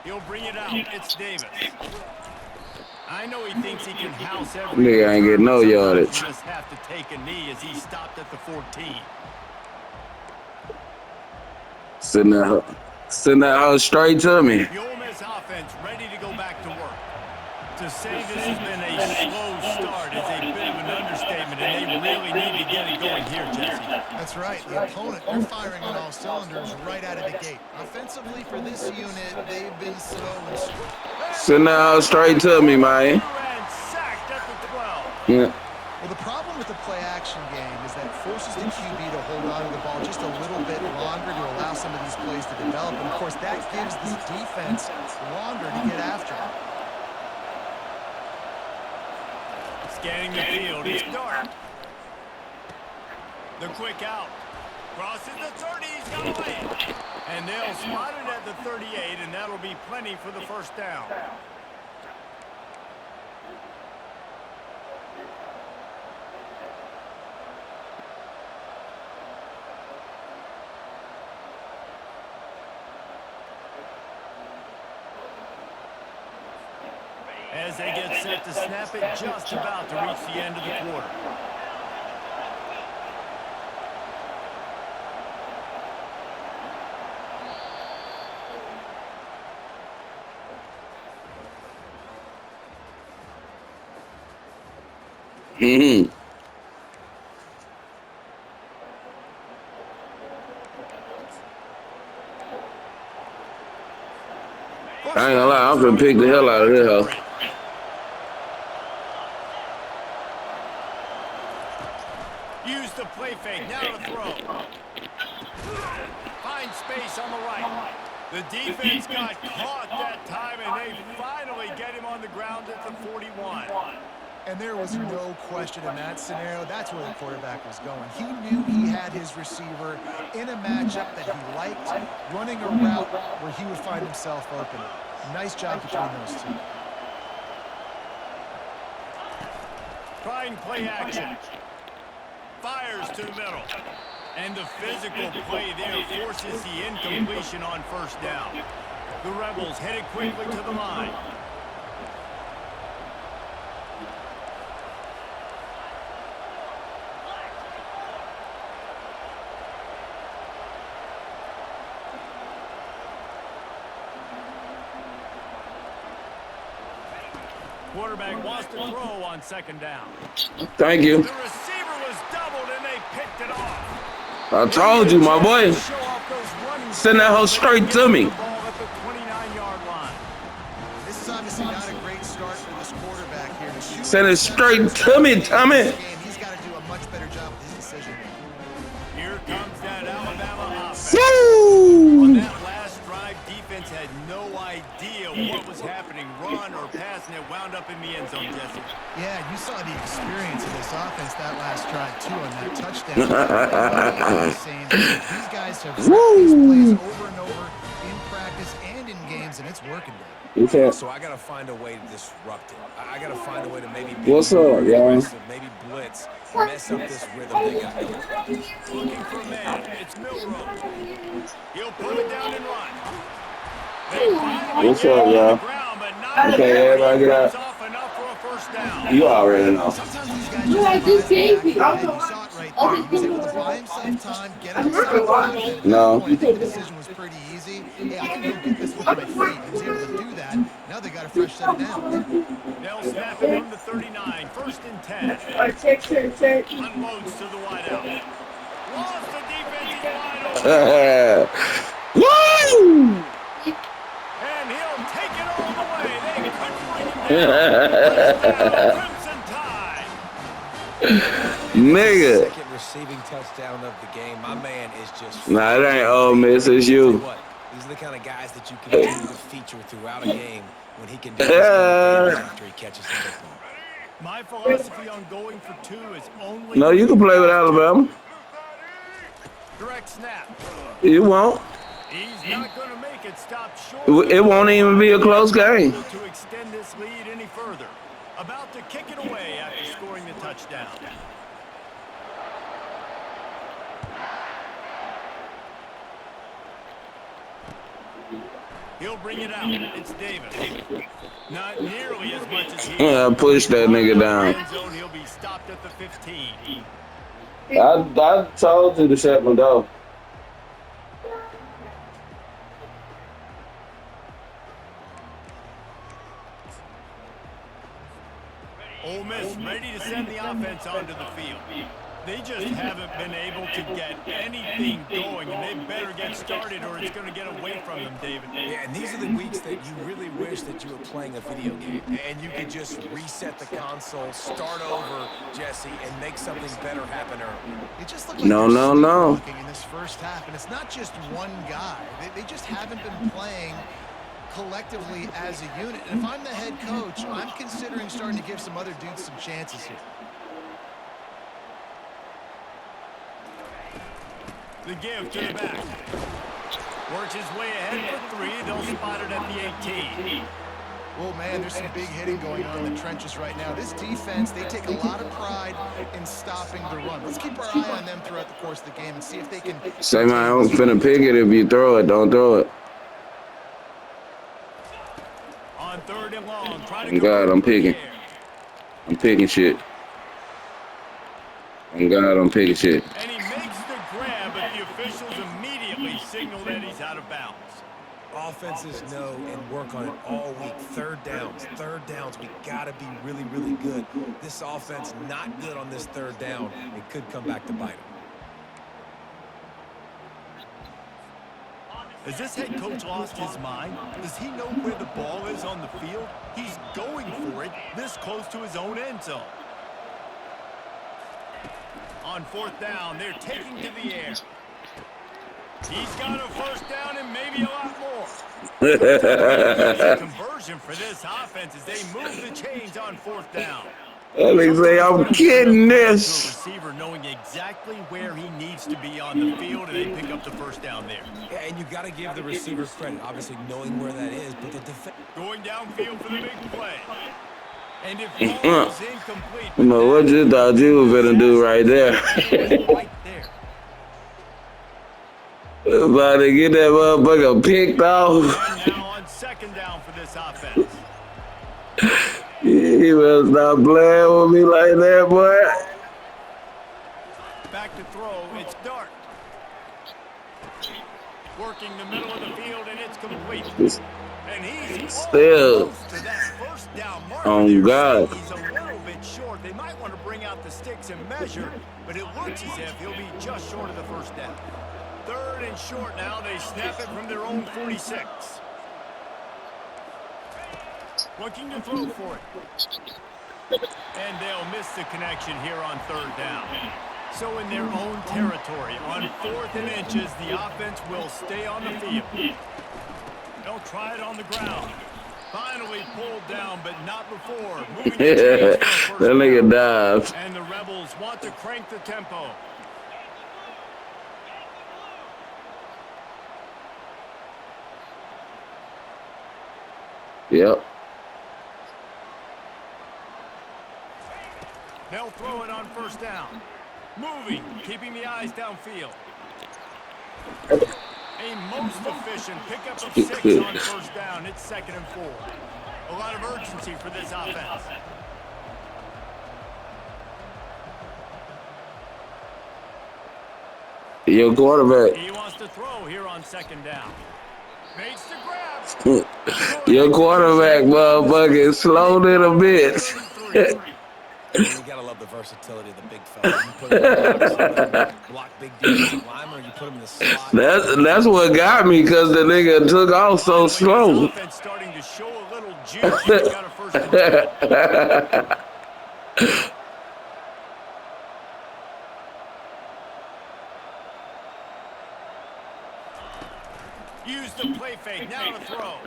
He'll bring it out. It's Davis. I know he thinks he can house every Nigga ain't getting no yardage. You just have to take a knee as he stopped at the 14. Send that hoe straight to me. The Ole Miss offense ready to go back to work. To say this has been a slow start is a bit of an understatement, and they really need to get it going here, Jesse. That's right. The opponent, they're firing on all cylinders right out of the gate. Offensively, for this unit, they've been slow and slow. Send that hoe straight to me, man. And sacked at the 12. Yeah. Well, the problem with the play-action game is that it forces the QB to hold on to the ball just a little bit longer to allow some of these plays to develop. And, of course, that gives this defense longer to get after it. Scanning the field, it's dark. The quick out. Crosses the 30, he's got away. And they'll spot it at the 38, and that'll be plenty for the first down. As they get set to snap it, just about to reach the end of the quarter. I ain't gonna lie, I'm gonna pick the hell out of this hoe. Use the play fake, now to throw. Find space on the right. The defense got caught that time, and they finally get him on the ground at the 41. And there was no question in that scenario. That's where the quarterback was going. He knew he had his receiver in a matchup that he liked, running a route where he would find himself open. Nice job between those two. Trying play action. Fires to the middle. And the physical play there forces the incompletion on first down. The Rebels headed quickly to the line. Quarterback wants to throw on second down. Thank you. The receiver was doubled and they picked it off. I told you, my boy. Send that hoe straight to me. This is obviously not a great start for this quarterback here. Send it straight to me, Tommy. He's got to do a much better job with his decision making. Here comes that Alabama offense. Woo! On that last drive, defense had no idea what was happening, run or pass, and it wound up in the end zone, Jesse. Yeah, you saw the experience of this offense that last drive, too, on that touchdown. These guys have run these plays over and over in practice and in games, and it's working. So I got to find a way to disrupt it. I got to find a way to maybe What's up, y'all? maybe blitz, mess up this rhythm they got going. Looking for a man. It's Milroe. He'll pull it down and run. What's up, y'all? Okay, everybody get out. You already know. You like this baby. You saw it right there. He was able to buy himself time, get outside. No. I think the decision was pretty easy. Hey, I can go get this with my feet. He was able to do that. Now they got a fresh set of downs. They'll snap it from the 39. First and 10. Unloads to the wideout. Lost the defense. He's wide open. Woo! And he'll take it all the way. They couldn't bring him down. Crimson Tide. Nigga. Second receiving touchdown of the game. My man is just... Nah, it ain't Ole Miss, it's you. What? These are the kind of guys that you can continue to feature throughout a game when he can do this kind of thing after he catches the football. My philosophy on going for two is only... No, you can play with Alabama. Direct snap. You won't. He's not going to make it stop short. It won't even be a close game. To extend this lead any further. About to kick it away after scoring the touchdown. He'll bring it out. It's Davis. Not nearly as much as he. Yeah, push that nigga down. End zone, he'll be stopped at the 15. I told you to shut my door. Ole Miss ready to send the offense onto the field. They just haven't been able to get anything going, and they better get started or it's going to get away from them, David. Yeah, and these are the weeks that you really wish that you were playing a video game and you could just reset the console, start over, Jesse, and make something better happen early. It just looked like No. in this first half, and it's not just one guy. They just haven't been playing collectively as a unit. And if I'm the head coach, I'm considering starting to give some other dudes some chances here. The give to the back. Works his way ahead for 3. They'll spot it at the 18. Well, man, there's some big hitting going on in the trenches right now. This defense, they take a lot of pride in stopping the run. Let's keep our eye on them throughout the course of the game and see if they can... Say, man, I'm finna pick it. If you throw it, don't throw it. On 3rd and long, try to God, I'm picking. I'm picking shit. Oh, God, I'm picking shit. And he makes the grab, but the officials immediately signal that he's out of bounds. Offenses know and work on it all week. Third downs, we got to be really, really good. This offense not good on this 3rd down. It could come back to bite them. Has this head coach lost his mind? Does he know where the ball is on the field? He's going for it this close to his own end zone. On 4th down, they're taking to the air. He's got a 1st down and maybe a lot more. Conversion for this offense as they move the chains on 4th down. They say I'm kidding this. Receiver knowing exactly where he needs to be on the field, and they pick up the 1st down there. Yeah, and you got to give the receiver credit, obviously knowing where that is, but the defense going downfield for the big play. And if ball is incomplete, what you thought you were gonna do right there? right there. About to get that motherfucker picked off. And now on 2nd down for this offense. You better stop playing with me like that, boy. Back to throw, it's Dart. Working the middle of the field, and it's complete. And he's Still. close to that 1st down mark. Oh, God. He's a little bit short. They might want to bring out the sticks and measure, but it looks as if he'll be just short of the 1st down. 3rd and short now. They snap it from their own 46. Looking to throw for it. And they'll miss the connection here on 3rd down. So in their own territory, on 4th and inches, the offense will stay on the field. They'll try it on the ground. Finally pulled down, but not before. Moving the chains for a 1st That nigga down. dives. And the Rebels want to crank the tempo. Yep. They'll throw it on 1st down. Moving, keeping the eyes downfield. A most efficient pickup of 6 on 1st down. It's 2nd and 4. A lot of urgency for this offense. Your quarterback. He wants to throw here on 2nd down. Makes the grab. Your quarterback, motherfucker, slowed it a bit. You gotta love the versatility of the big fella. You put him in the box, block big defensive lineman, or you put him in the slot. That's what got me, because the nigga took off so slow. Offense starting to show a little juice. He's got a 1st and 10. Use the play fake. Now to throw.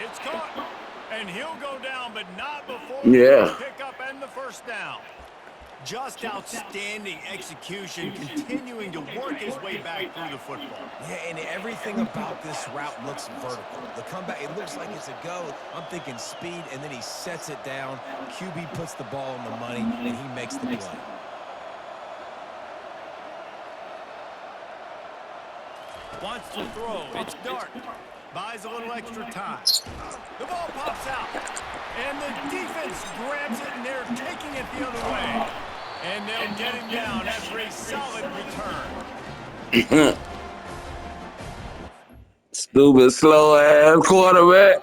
It's caught. And he'll go down, but not before the pickup and the 1st down. Just outstanding execution, continuing to work his way back through the football. Yeah, and everything about this route looks vertical. The comeback, it looks like it's a go. I'm thinking speed, and then he sets it down. QB puts the ball on the money, and he makes the play. Wants to throw. It's Dart. Buys a little extra time. The ball pops out. And the defense grabs it, and they're taking it the other way. And they'll get him down after a solid return. Stupid, slow-ass quarterback.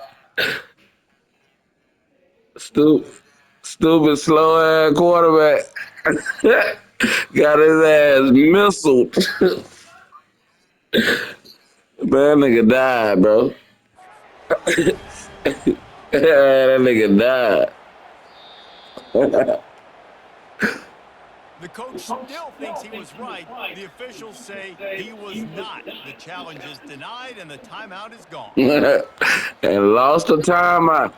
Stupid, slow-ass quarterback. Got his ass missiled. Man, that nigga died, bro. That nigga died. The coach still thinks he was right. The officials say he was not. The challenge is denied, and the timeout is gone. And lost the timeout.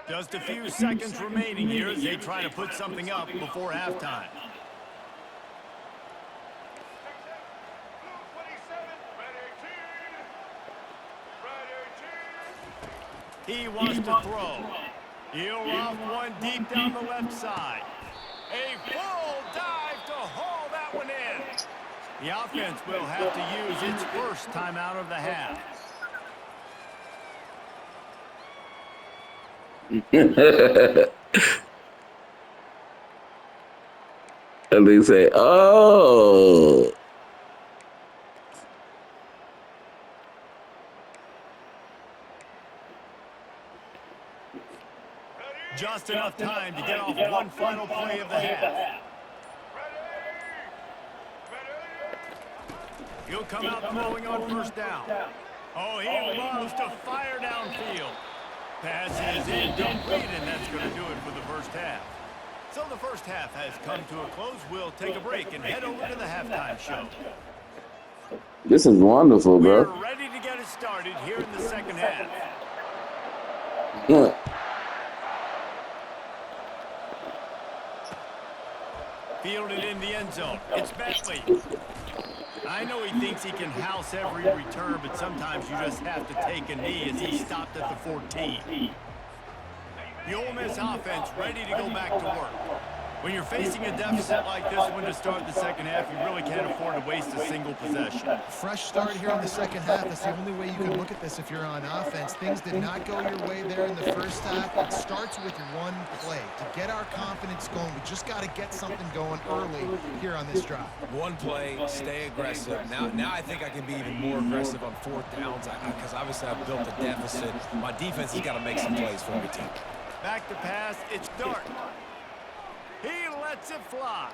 Just a few seconds remaining here as they try to put something up before halftime. He wants to throw. He'll lob one deep down the left side. A full dive to haul that one in. The offense will have to use its first timeout of the half. And they say, oh. Just enough time to get off one final play of the half. He'll come out throwing on first down. Oh, he loves to fire downfield. Pass is incomplete, and that's going to do it for the first half. So the first half has come to a close. We'll take a break and head over to the halftime show. This is wonderful, bro. We're ready to get it started here in the second half. Yeah. Fielded in the end zone. It's Bentley. I know he thinks he can house every return, but sometimes you just have to take a knee as he stopped at the 14. The Ole Miss offense ready to go back to work. When you're facing a deficit like this one to start the second half, you really can't afford to waste a single possession. Fresh start here in the second half. That's the only way you can look at this if you're on offense. Things did not go your way there in the first half. It starts with one play. To get our confidence going, we just got to get something going early here on this drive. One play, stay aggressive. Now I think I can be even more aggressive on fourth downs because obviously I've built a deficit. My defense has got to make some plays for me, too. Back to pass. It's Dart. He lets it fly.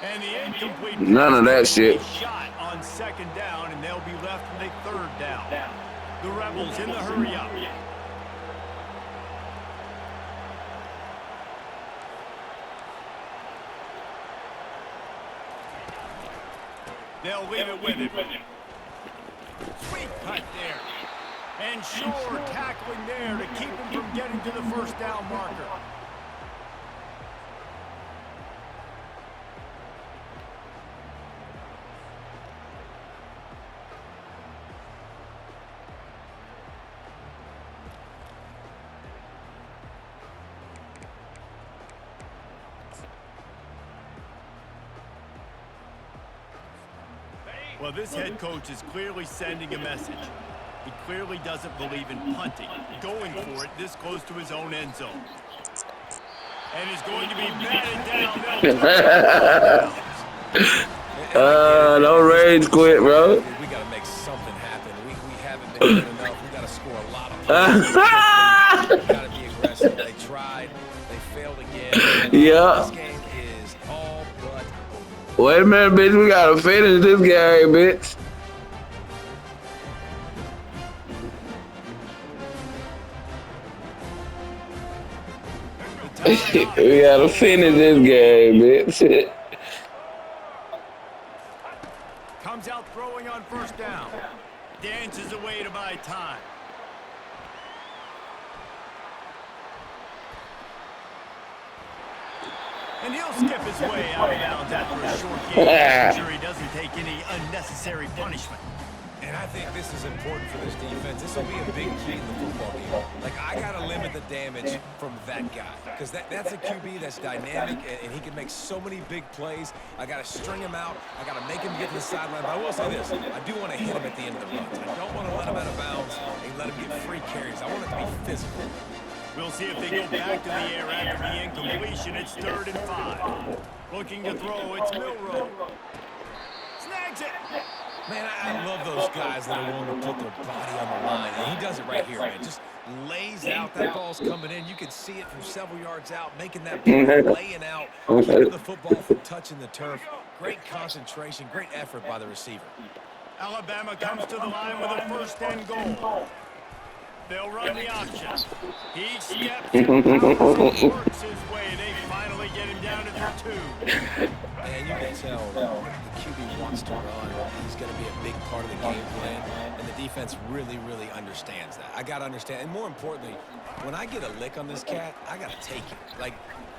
And the incomplete None of that shit. Shot on second down, and they'll be left with a third down. The Rebels in the hurry up. They'll leave it with him. Sweet cut there. And Shore tackling there to keep him from getting to the first down marker. Well, this head coach is clearly sending a message. He clearly doesn't believe in punting, going for it this close to his own end zone. And he's going to be batted down. No rage quit, bro. We got to make something happen. We haven't been good enough. We got to score a lot of points. We got to be aggressive. They tried. They failed again. Yeah. This game is all but over. Wait a minute, bitch. We got to finish this game, bitch. We got to finish this game, bitch. Comes out throwing on first down. Dances away to buy time. And he'll skip his way out of bounds after a short game. Sure he doesn't take any unnecessary punishment. And I think this is important for this defense. This will be a big key in the football game. Like, I got to limit the damage from that guy because that's a QB that's dynamic, and he can make so many big plays. I got to string him out. I got to make him get to the sideline. But I will say this. I do want to hit him at the end of the runs. I don't want to let him out of bounds and let him get free carries. I want it to be physical. We'll see if they go back to the air after the incompletion. It's 3rd and 5. Looking to throw. It's Milroe. Snags it. Man, I love those guys that are willing to put their body on the line. And he does it right here, man. Just lays out. That ball's coming in. You can see it from several yards out, making that play, laying out, keeping the football from touching the turf. Great concentration, great effort by the receiver. Alabama comes to the line with a 1st and goal. They'll run the option. He steps and works his way. They finally get him down to their 2. And you can tell the QB wants to run. He's going to be a big part of the game plan. And the defense really, really understands that. I got to understand. And more importantly, when I get a lick on this cat, I got to take it. Like,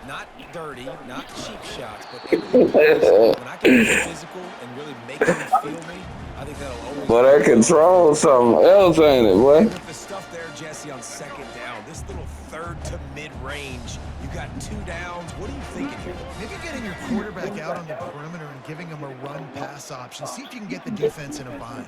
not dirty, not cheap shots, but everything. When I can be physical and really make him feel me, I think that'll always. But that controls something else, ain't it, boy? With the stuff there, Jesse, on 2nd down, this little 3rd to mid-range, you got 2 downs. What are you thinking here? Maybe getting your quarterback out on the perimeter and giving him a run-pass option. See if you can get the defense in a bind.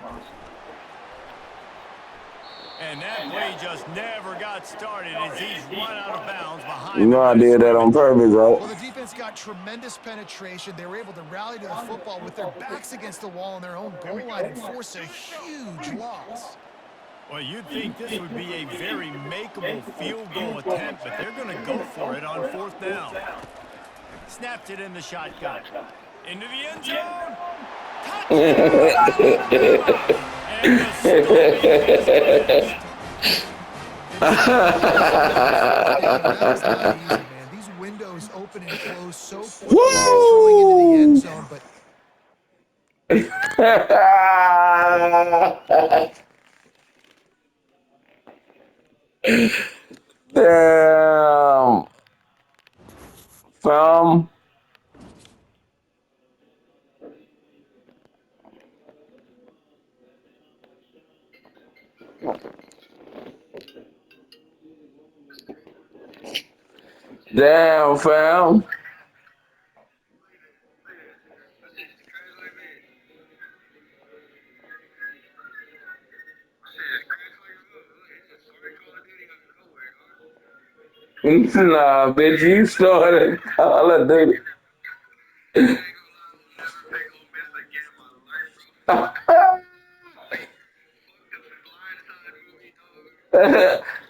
And that play just never got started as he's run out of bounds behind. You know I did that on purpose, right? Well, the defense got tremendous penetration. They were able to rally to the football with their backs against the wall on their own goal line and force a huge loss. Well, you'd think this would be a very makeable field goal attempt, but they're going to go for it on 4th down. Snaps it in the shotgun. Into the end zone. Touchdown! And the story is finished. That's not easy, man. These windows open and close so quickly, throwing into the end zone, but Damn. Some. Damn, fam. Nah, bitch, you started Call of Duty.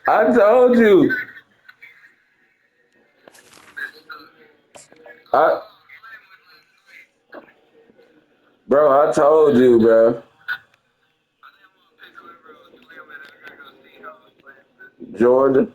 I told you. Bro, I told you, bro. Georgia.